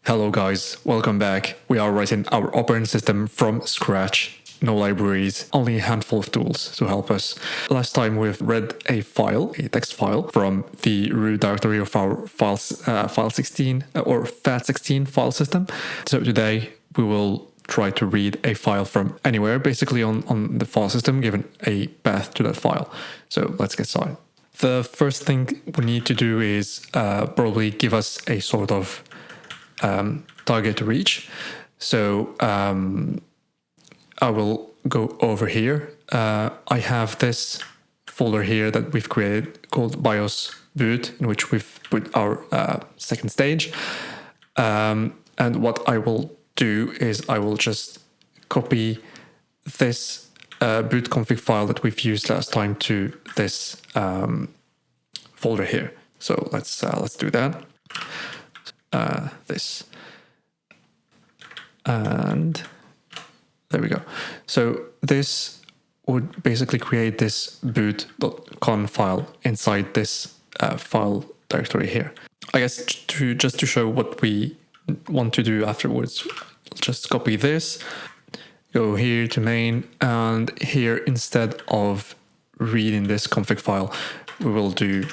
Hello guys, welcome back. We are writing our operating system from scratch. No libraries, only a handful of tools to help us. Last time we've read a file, a text file, from the root directory of our file 16 or FAT16 file system. So today we will try to read a file from anywhere, basically on the file system, given a path to that file. So let's get started. The first thing we need to do is probably give us a sort of target to reach. So I will go over here. I have this folder here that we've created called BIOS boot, in which we've put our second stage. And what I will do is I will just copy this boot config file that we've used last time to this folder here. So let's do that. This, and there we go. So this would basically create this boot.con file inside this file directory here. I guess just to show what we want to do afterwards, I'll just copy this, go here to main, and here instead of reading this config file, we will do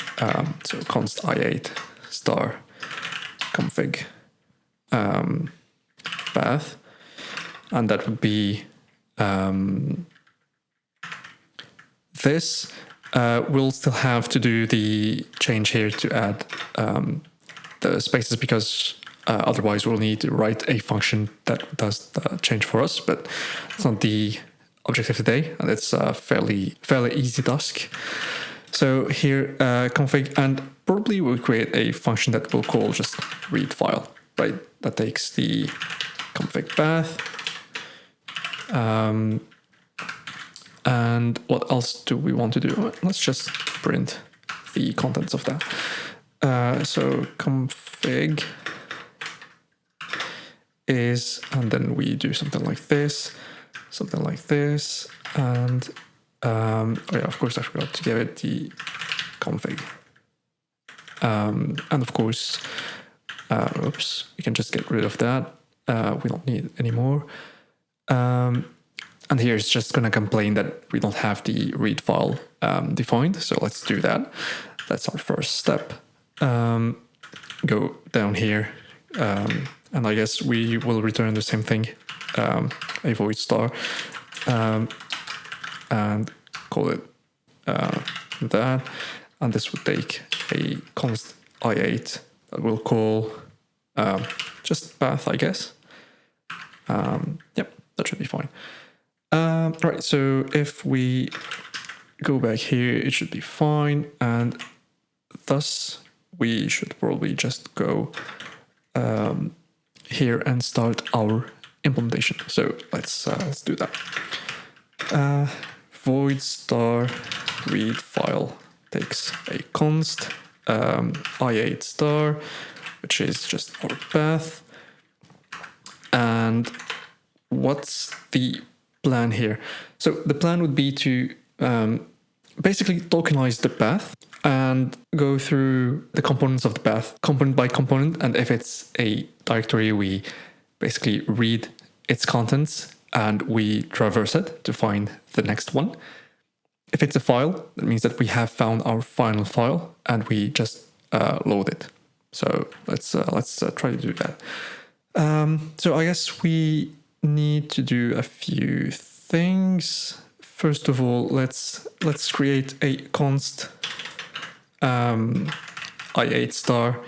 so const i8 star config path, and that would be this. We'll still have to do the change here to add the spaces, because otherwise we'll need to write a function that does the change for us, but it's not the objective today, and it's a fairly easy task. So here config, and probably we'll create a function that we'll call just read file, right? That takes the config path. And what else do we want to do? Let's just print the contents of that. So config is, and then we do something like this, and oh yeah, of course I forgot to give it the config. And of course, oops, we can just get rid of that. We don't need it anymore. And here it's just going to complain that we don't have the read file defined. So let's do that. That's our first step. Go down here. And I guess we will return the same thing, a void star, and call it that. And this would take a const i8 that we'll call just path, I guess. Yep, that should be fine. Right, so if we go back here, it should be fine, and thus we should probably just go here and start our implementation. So let's do that. Void star read file takes a const i8 star, which is just our path. And what's the plan here? So the plan would be to basically tokenize the path and go through the components of the path, component by component. And if it's a directory, we basically read its contents and we traverse it to find the next one. If it's a file, that means that we have found our final file and we just load it. So let's try to do that. So I guess we need to do a few things. First of all, let's create a const i8 star.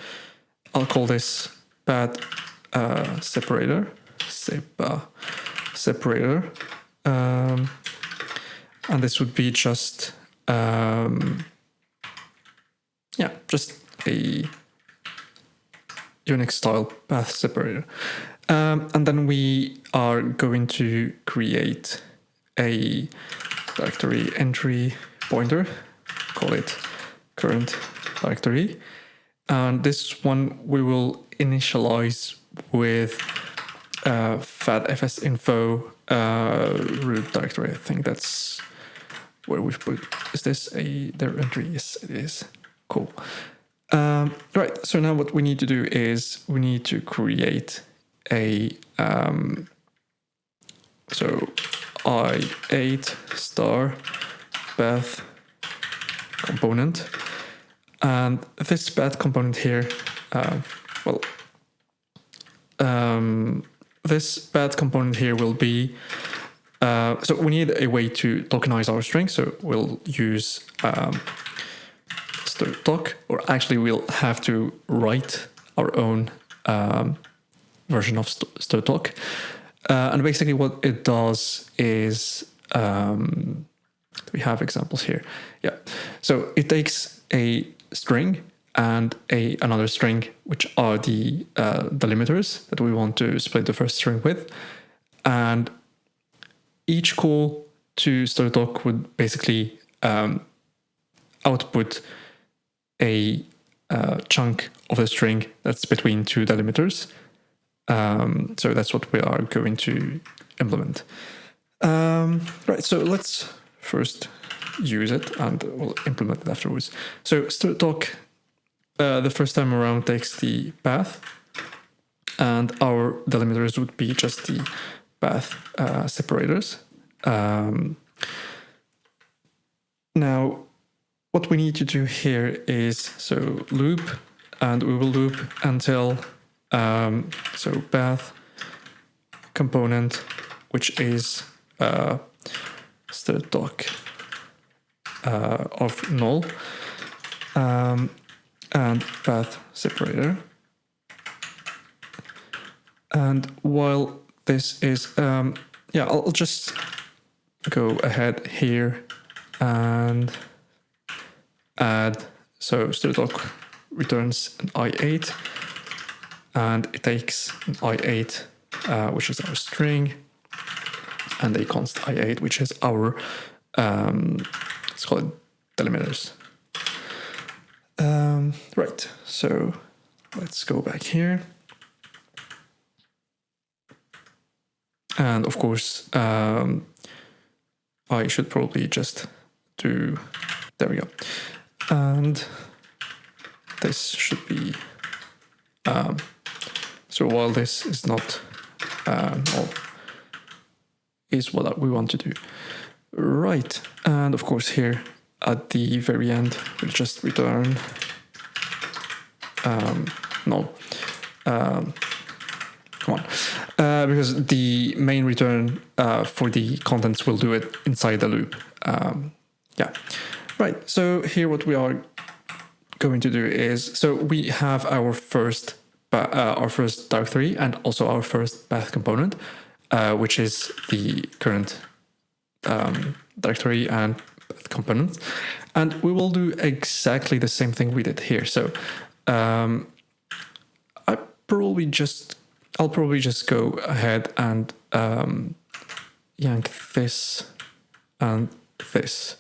I'll call this path separator, separator, and this would be just just a Unix style path separator. And then we are going to create a directory entry pointer, call it current directory. And this one we will initialize with fatfsinfo root directory. I think that's where we've put. Is this their entry? Yes, it is. Cool. Right, so now what we need to do is we need to create a so I8 star path component, and this path component here, this path component here will be so we need a way to tokenize our string, so we'll use strtok, or actually we'll have to write our own version of strtok. And basically what it does is, we have examples here. Yeah. So it takes a string and another string, which are the delimiters that we want to split the first string with. And each call to strtok would basically output a chunk of the string that's between two delimiters. So that's what we are going to implement. Right, so let's first use it and we'll implement it afterwards. So strtok, the first time around, takes the path, and our delimiters would be just the path separators. Now, what we need to do here is, so loop, and we will loop until so path component, which is strtok of null, and path separator. And while this is, I'll just go ahead here and add, so strtok returns an I8, and it takes an I8, which is our string, and a const I8, which is our, let's call it delimiters. Right, so let's go back here. And of course, I should probably just do, there we go. And this should be, so while this is not null, is what we want to do. Right, and of course here at the very end, we'll just return null. Come on, because the main return for the contents will do it inside the loop. Yeah, right, so here what we are going to do is, so we have our first directory and also our first path component, which is the current directory and path component, and we will do exactly the same thing we did here. So I'll probably just go ahead and yank this and this,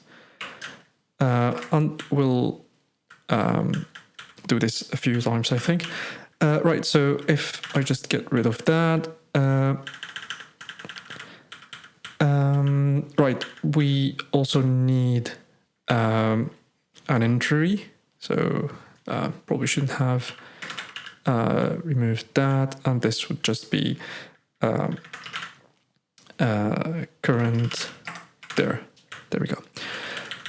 and we'll do this a few times, I think. Right, so if I just get rid of that, right, we also need an entry, so probably shouldn't have removed that, and this would just be current, there we go.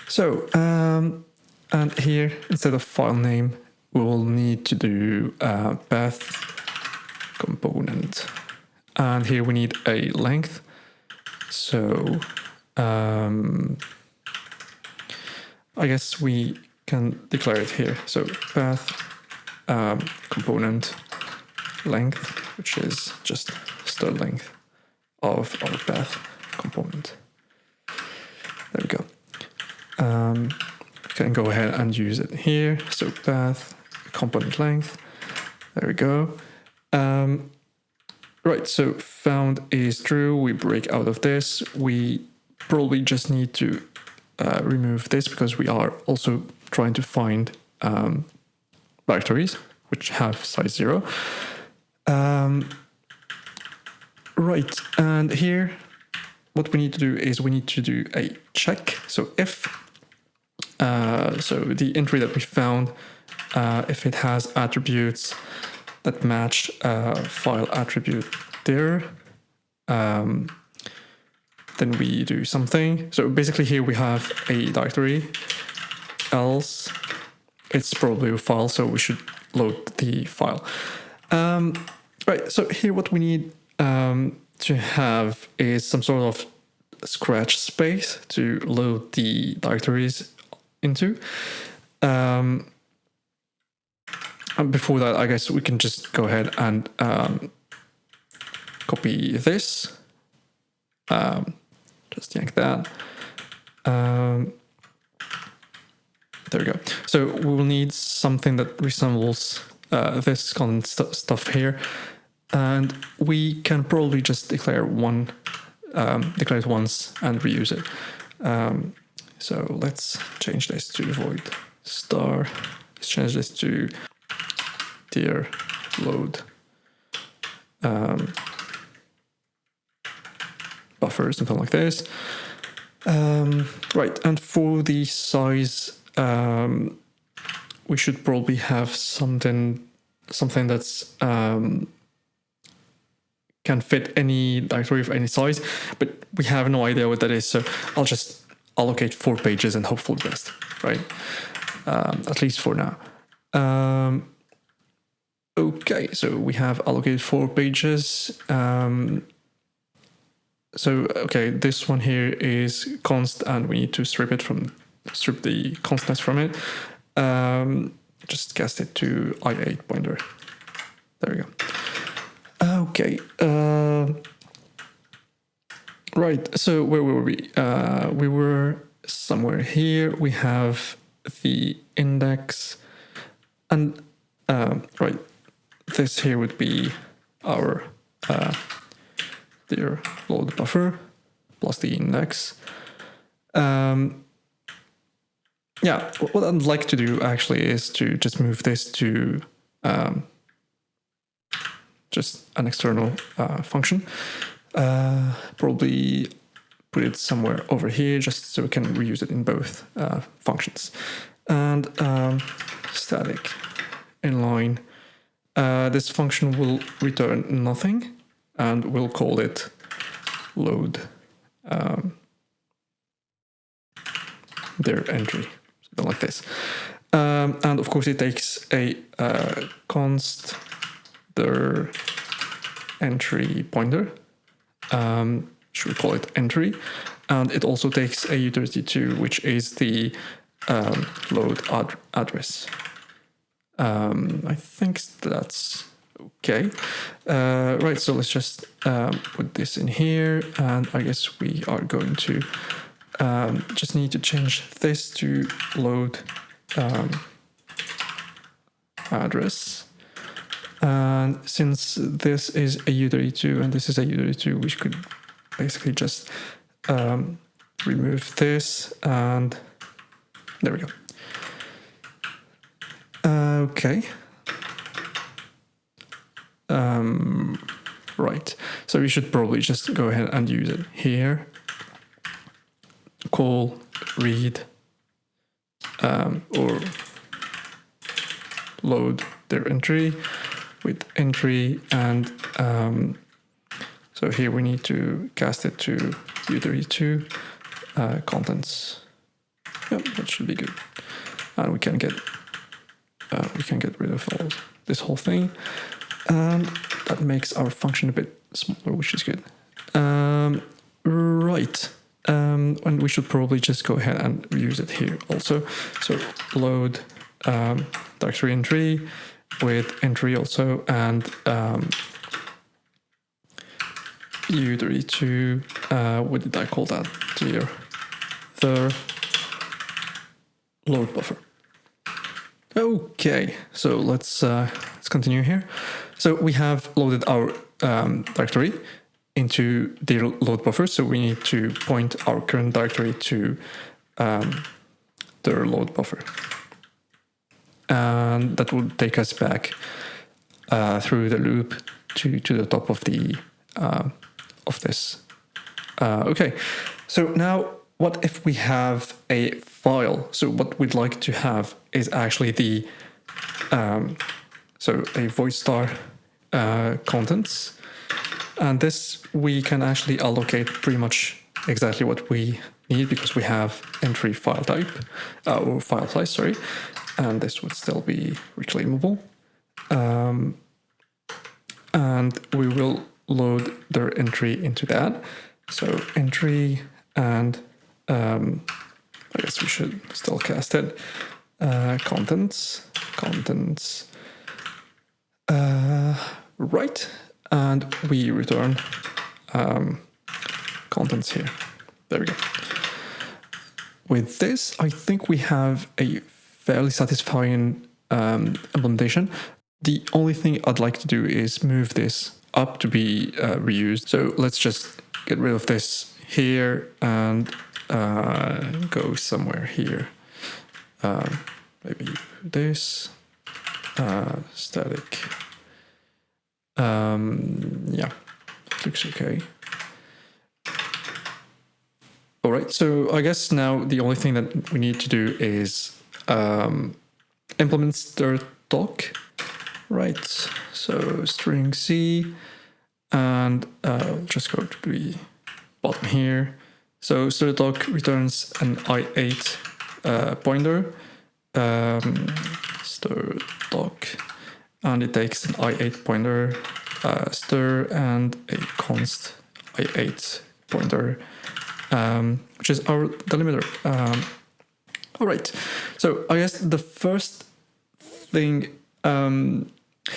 So, and here, instead of file name, we will need to do path component. And here we need a length. So, I guess we can declare it here. So path component length, which is just the length of our path component. There we go. Can go ahead and use it here. So path component length. There we go. Right, so found is true. We break out of this. We probably just need to remove this because we are also trying to find directories which have size 0. Right, and here what we need to do is we need to do a check. So if So the entry that we found, if it has attributes that match file attribute there, then we do something. So basically here we have a directory, else it's probably a file, so we should load the file. Right, so here what we need to have is some sort of scratch space to load the directories into. And before that, I guess we can just go ahead and copy this. Just yank that. There we go. So we will need something that resembles this kind of stuff here. And we can probably just declare declare it once and reuse it. So let's change this to void star. Let's change this to dir load buffer, something like this. Right, and for the size, we should probably have something that's can fit any directory of any size, but we have no idea what that is, so I'll just allocate 4 pages and hope for the best, right? At least for now. Okay, so we have allocated 4 pages. So okay, this one here is const, and we need to strip the constness from it. Just cast it to i8 pointer. There we go. Okay. Right. So where were we? We were somewhere here. We have the index, and right. This here would be our dir load buffer plus the index. Yeah, what I'd like to do actually is to just move this to just an external function. Probably put it somewhere over here just so we can reuse it in both functions. And static inline. This function will return nothing, and we'll call it load their entry, something like this. And of course it takes a const their entry pointer. Should we call it entry? And it also takes a utility2, which is the load address. I think that's okay. Right, so let's just put this in here, and I guess we are going to just need to change this to load address. And since this is a utility2 and this is a utility2, we could basically just remove this, and there we go. Okay. Right. So we should probably just go ahead and use it here. Call read or load their entry with entry, and so here we need to cast it to utility2 contents. Yep, that should be good. And we can get rid of this whole thing, and that makes our function a bit smaller, which is good. Right, and we should probably just go ahead and use it here also. So load directory entry with entry also, and utility2. What did I call that? Dir the load buffer. Okay, so let's continue here. So we have loaded our directory into the load buffer, so we need to point our current directory to the load buffer, and that will take us back through the loop to the top of the of this. Okay, so now what if we have a file? So what we'd like to have is actually the so a void star contents, and this we can actually allocate pretty much exactly what we need because we have entry file type or file size, sorry, and this would still be reclaimable. And we will load their entry into that. So entry, and I guess we should still cast it. Contents, right, and we return contents here. There we go. With this, I think we have a fairly satisfying implementation. The only thing I'd like to do is move this up to be reused. So let's just get rid of this here and go somewhere here. Maybe this static. Yeah, looks okay. All right, so I guess now the only thing that we need to do is implement strtok. Right, so string C, and just go to the bottom here. So strtok returns an i8 pointer, strtok, and it takes an i8 pointer, stir, and a const i8 pointer, which is our delimiter. All right, so I guess the first thing.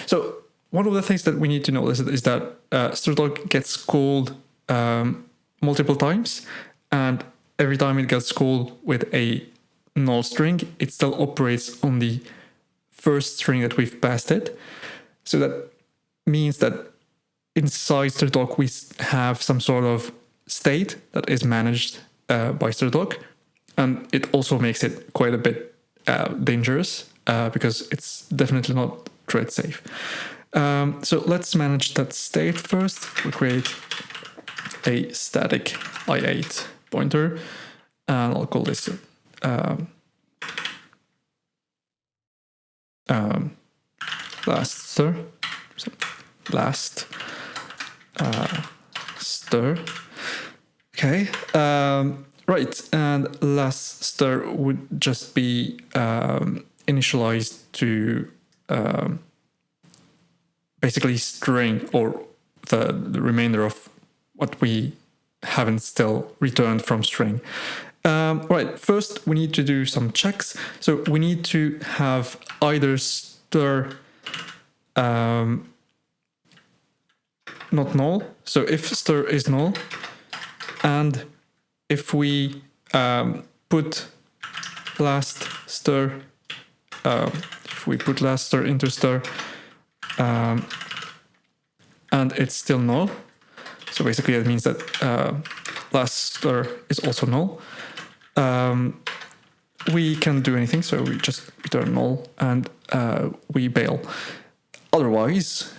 So one of the things that we need to notice is that strtok gets called multiple times, and every time it gets called with a null string, it still operates on the first string that we've passed it. So that means that inside strtok we have some sort of state that is managed by strtok, and it also makes it quite a bit dangerous because it's definitely not thread safe. So let's manage that state first. We create a static i8 pointer, and I'll call this last stir. So last stir. Okay. Right, and last stir would just be initialized to basically string, or the remainder of what we haven't still returned from string. Right, first we need to do some checks. So we need to have either stir not null. So if stir is null, and if we put last stir, into stir, and it's still null, so basically that means that last stir is also null, we can't do anything, so we just return null and we bail. Otherwise,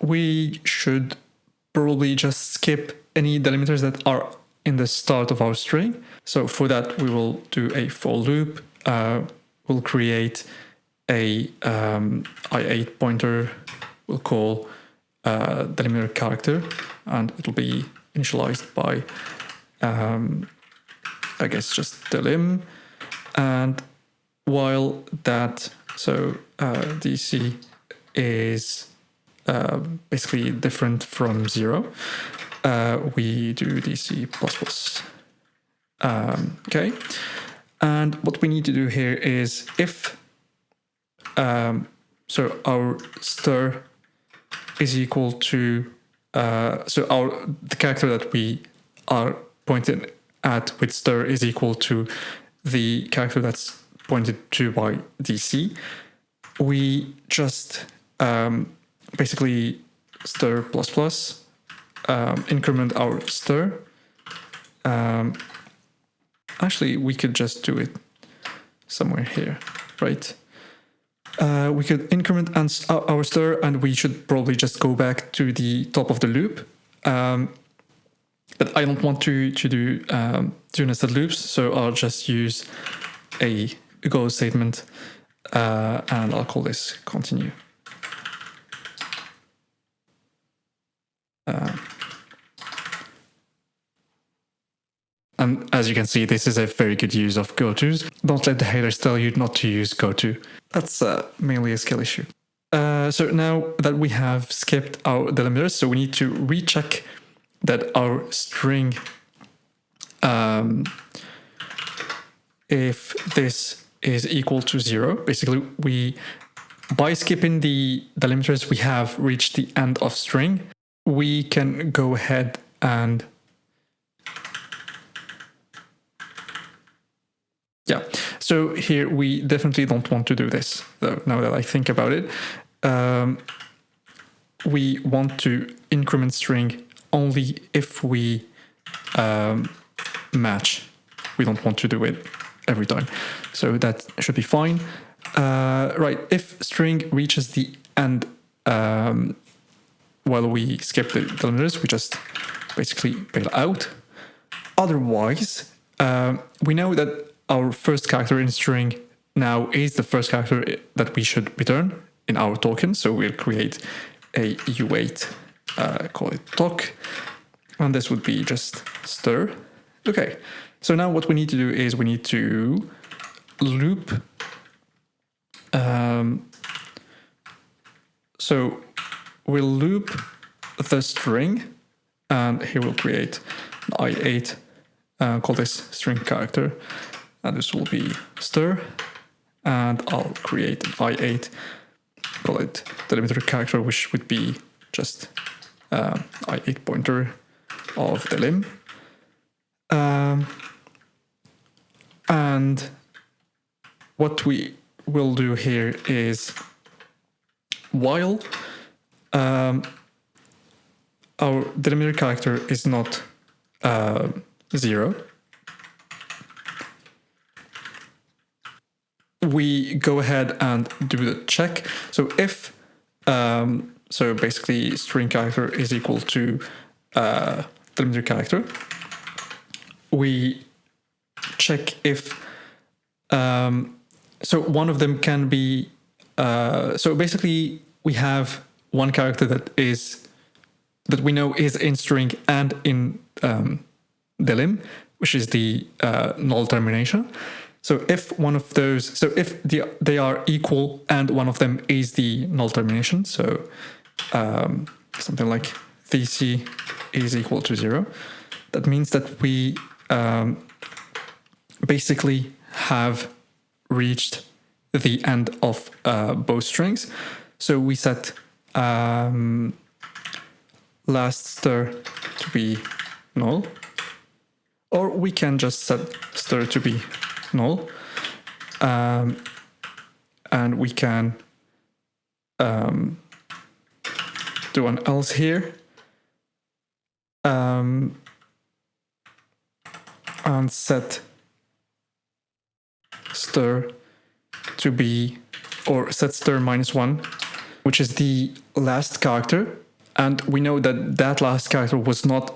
we should probably just skip any delimiters that are in the start of our string. So for that, we will do a for loop. We'll create a i8 pointer. We'll call delimiter character, and it'll be initialized by I guess just delim. And while that, so DC is basically different from 0, we do DC++. Okay, and what we need to do here is if so our stir is equal to the character that we are pointing at with stir is equal to the character that's pointed to by DC, we just basically stir ++, increment our stir. Actually, we could just do it somewhere here, right? We could increment our stir, and we should probably just go back to the top of the loop. But I don't want to do two nested loops, so I'll just use a go statement, and I'll call this continue. And as you can see, this is a very good use of gotos. Don't let the haters tell you not to use goto. That's mainly a skill issue. So now that we have skipped our delimiters, so we need to recheck that our string, if this is equal to 0, basically by skipping the delimiters, we have reached the end of string. We can go ahead and yeah, so here we definitely don't want to do this, though, now that I think about it. We want to increment string only if we match. We don't want to do it every time. So that should be fine. Right, if string reaches the end while we skip the delimiters, we just basically bail out. Otherwise, we know that our first character in string now is the first character that we should return in our token. So we'll create a u8, call it tok, and this would be just stir. Okay, so now what we need to do is we need to loop. So we'll loop the string, and here we'll create an i8, call this string character. And this will be stir, and I'll create an i8, call it delimiter character, which would be just i8 pointer of the lim. And what we will do here is while our delimiter character is not 0, we go ahead and do the check. So if so basically string character is equal to delimiter character, we check if so one of them can be so basically we have one character that we know is in string and in delim, which is the null termination. So if one of those, so if they are equal and one of them is the null termination, so something like vc is equal to 0, that means that we basically have reached the end of both strings. So we set last stir to be null, or we can just set stir to be null, and we can do an else here, and set stir to be, or set stir -1, which is the last character, and we know that that last character was not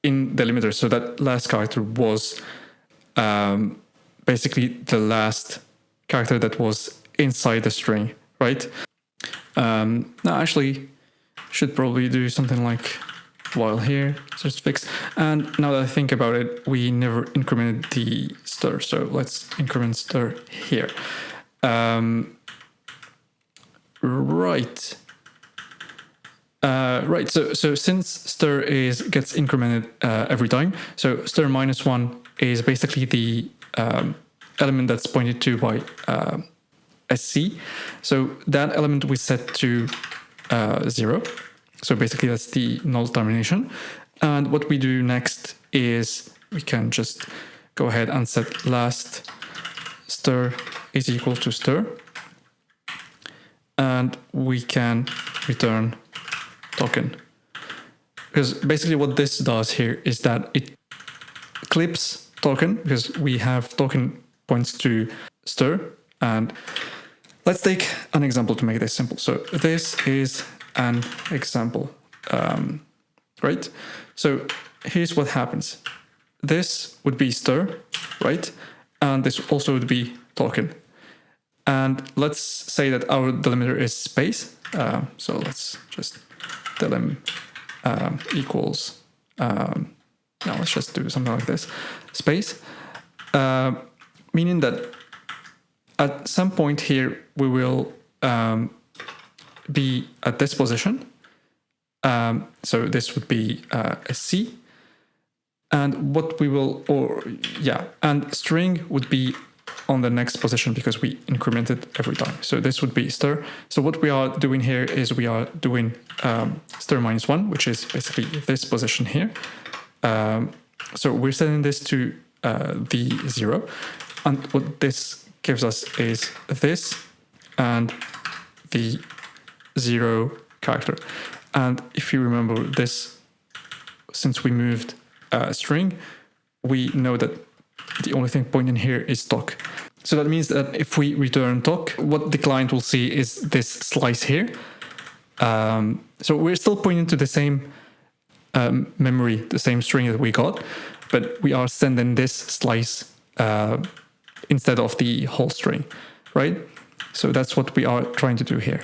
in the delimiter, so that last character was basically the last character that was inside the string, right? Now actually should probably do something like while here, just fix. And now that I think about it, we never incremented the stir, so let's increment stir here. Right. Right, so since stir gets incremented every time, so stir -1 is basically the element that's pointed to by SC. So that element we set to 0. So basically that's the null termination. And what we do next is we can just go ahead and set last stir is equal to stir. And we can return token. Because basically what this does here is that it clips token, because we have token points to stir. And let's take an example to make this simple. So this is an example, right? So here's what happens. This would be stir, right? And this also would be token. And let's say that our delimiter is space. So let's just delim equals, now let's just do something like this, space, meaning that at some point here we will be at this position. So this would be a C. And what we will, and string would be on the next position because we increment it every time. So this would be stir. So what we are doing here is we are doing stir -1, which is basically this position here. So we're setting this to the 0. And what this gives us is this and the 0 character. And if you remember this, since we moved string, we know that the only thing pointing here is tok. So that means that if we return tok, what the client will see is this slice here. So we're still pointing to the same memory, the same string that we got, but we are sending this slice instead of the whole string, right? So that's what we are trying to do here.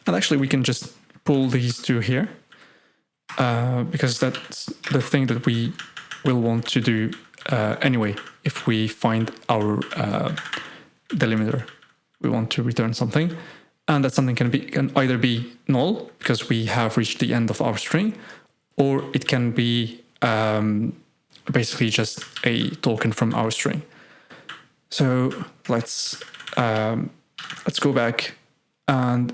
And actually we can just pull these two here because that's the thing that we will want to do anyway. If we find our delimiter, we want to return something, and that something can either be null because we have reached the end of our string, or it can be basically just a token from our string. So let's go back and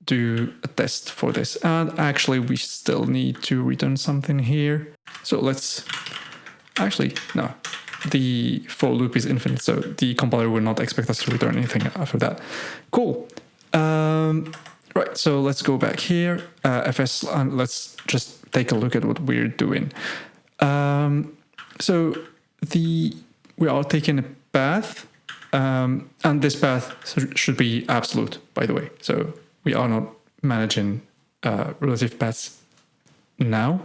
do a test for this. And actually we still need to return something here. So let's actually, no, the for loop is infinite. So the compiler will not expect us to return anything after that. Cool. Right, so let's go back here, fs, and let's just take a look at what we're doing. So we are taking a path, and this path should be absolute, by the way. So we are not managing relative paths now.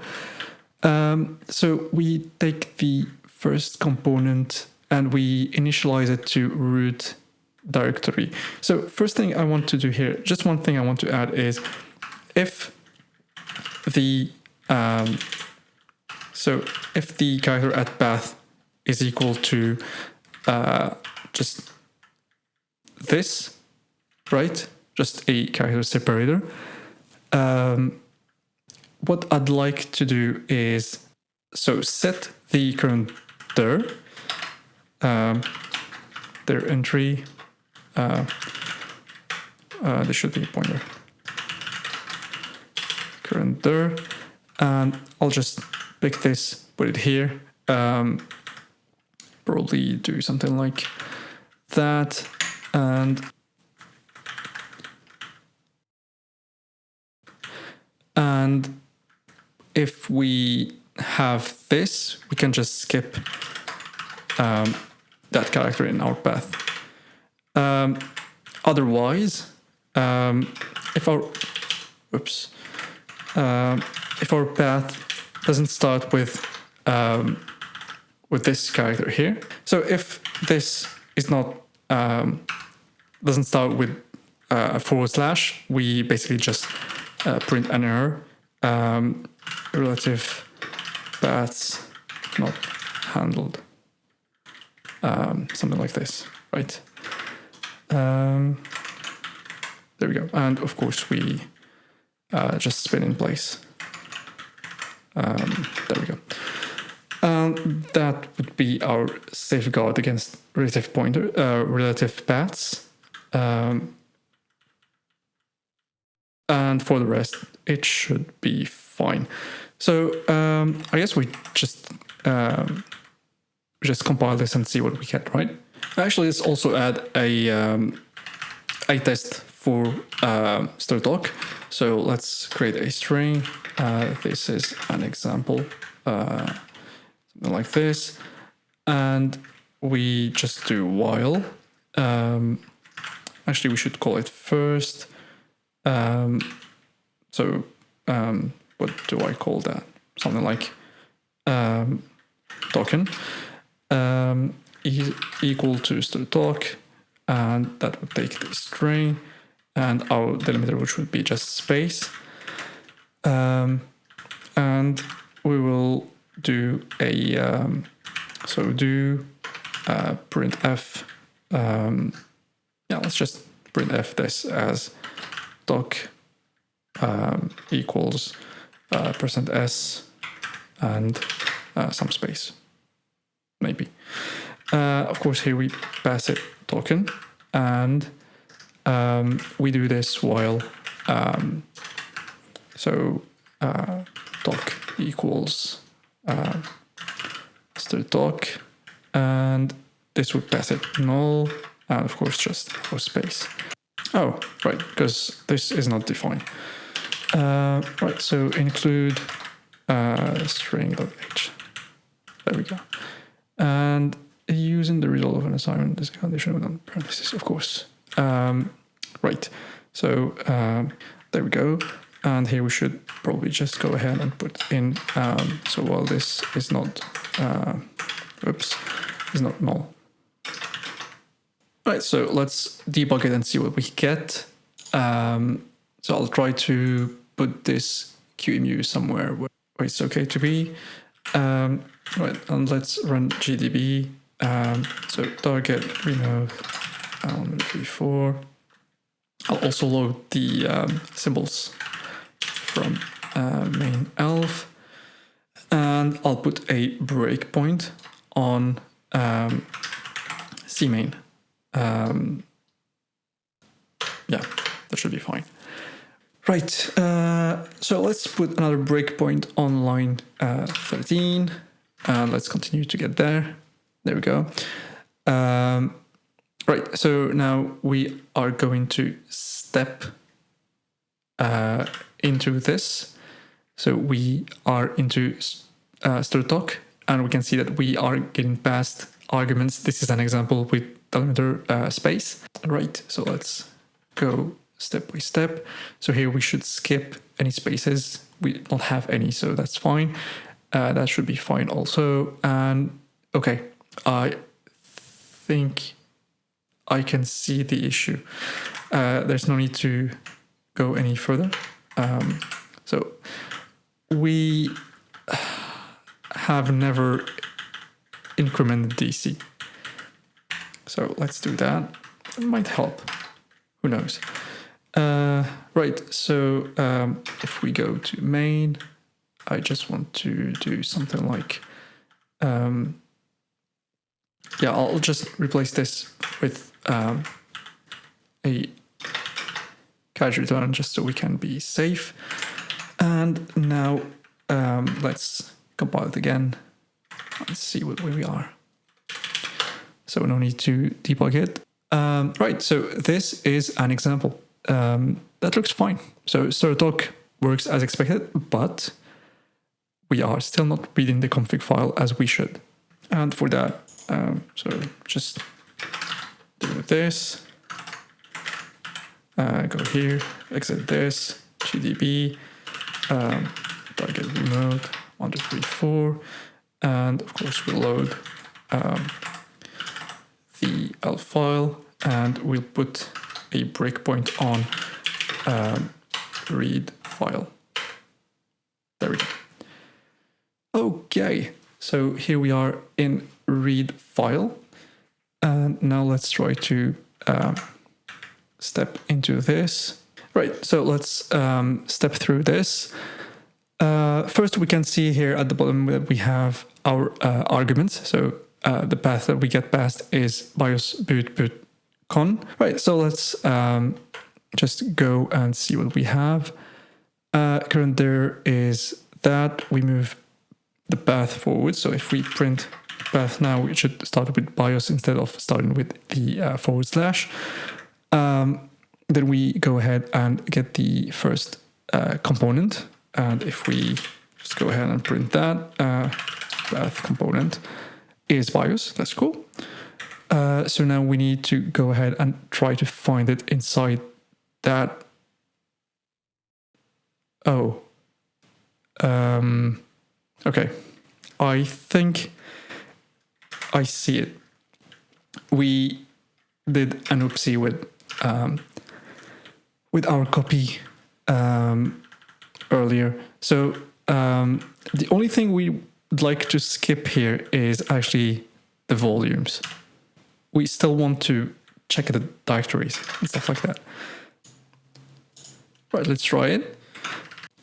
So we take the first component and we initialize it to root directory. So first thing I want to do here, just one thing I want to add is if the character at path is equal to just this, right? Just a character separator. What I'd like to do is, so set the current dir, their entry, there should be a pointer, current dir, and I'll just pick this, put it here, probably do something like that, and if we have this, we can just skip that character in our path. Otherwise, if our path doesn't start with this character here, so if this is not doesn't start with a /, we basically just print an error. Relative paths not handled, something like this, right? There we go. And of course we just spin in place. There we go. That would be our safeguard against relative paths. And for the rest, it should be fine. So I guess we just compile this and see what we get, right? Actually, let's also add a test for strtok. So let's create a string. This is an example, something like this, and we just do while. Actually, we should call it first. What do I call that? Something like token is equal to strtok, and that would take the string, and our delimiter, which would be just space. And we will do a printf. Let's just printf this as doc equals %s and some space, maybe. Of course, here we pass it token, and we do this while doc equals strtok, and this would pass it null, and of course just for space. Oh, right, because this is not defined. Right, so include string.h. There we go. And using the result of an assignment is a condition within parentheses, of course. Right, so there we go. And here we should probably just go ahead and put in, so while this is not, is not null. Right, so let's debug it and see what we get. So I'll try to put this QEMU somewhere where it's okay to be. Right, and let's run gdb. So target remote 134. I'll also load the symbols from main elf, and I'll put a breakpoint on cmain. Yeah, that should be fine. Right, so let's put another breakpoint on line 13, and let's continue to get there. There we go. Right, so now we are going to step into this. So we are into strtok, and we can see that we are getting past arguments. This is an example with delimiter space. Right, so let's go step by step. So here we should skip any spaces. We don't have any, so that's fine. That should be fine also. And okay, I think I can see the issue. There's no need to go any further. So we have never incremented DC. So let's do that. It might help. Who knows? Right, so if we go to main, I just want to do something like, yeah, I'll just replace this with a cache return just so we can be safe. And now let's compile it again. Let's see where we are. So no need to debug it. Right, so this is an example. That looks fine. So strtok works as expected, but we are still not reading the config file as we should. And for that, so just do this, go here, exit this, gdb, target remote 134, and of course we'll load the elf file, and we'll put a breakpoint on read file. There we go. Okay, so here we are in read file, and now let's try to step into this. Right, so let's step through this. First, we can see here at the bottom that we have our arguments. So the path that we get past is BIOS boot con. Right, so let's just go and see what we have. Current there is that. We move the path forward. So if we print path now, we should start with BIOS instead of starting with the /. Then we go ahead and get the first component. And if we just go ahead and print that, path component is BIOS. That's cool. So now we need to go ahead and try to find it inside that. Oh. Okay. I think I see it. We did an oopsie with our copy earlier. So the only thing we'd like to skip here is actually the volumes. We still want to check the directories and stuff like that. Right, let's try it.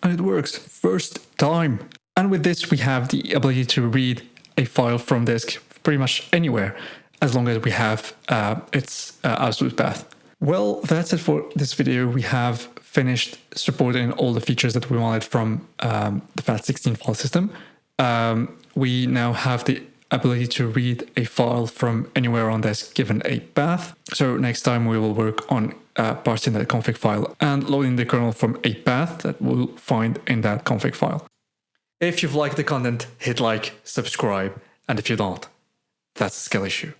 And it works first time. And with this, we have the ability to read a file from disk pretty much anywhere, as long as we have its absolute path. Well, that's it for this video. We have finished supporting all the features that we wanted from the FAT16 file system. We now have the ability to read a file from anywhere on disk given a path. So next time we will work on parsing that config file and loading the kernel from a path that we'll find in that config file. If you've liked the content, hit like, subscribe, and if you don't, that's a skill issue.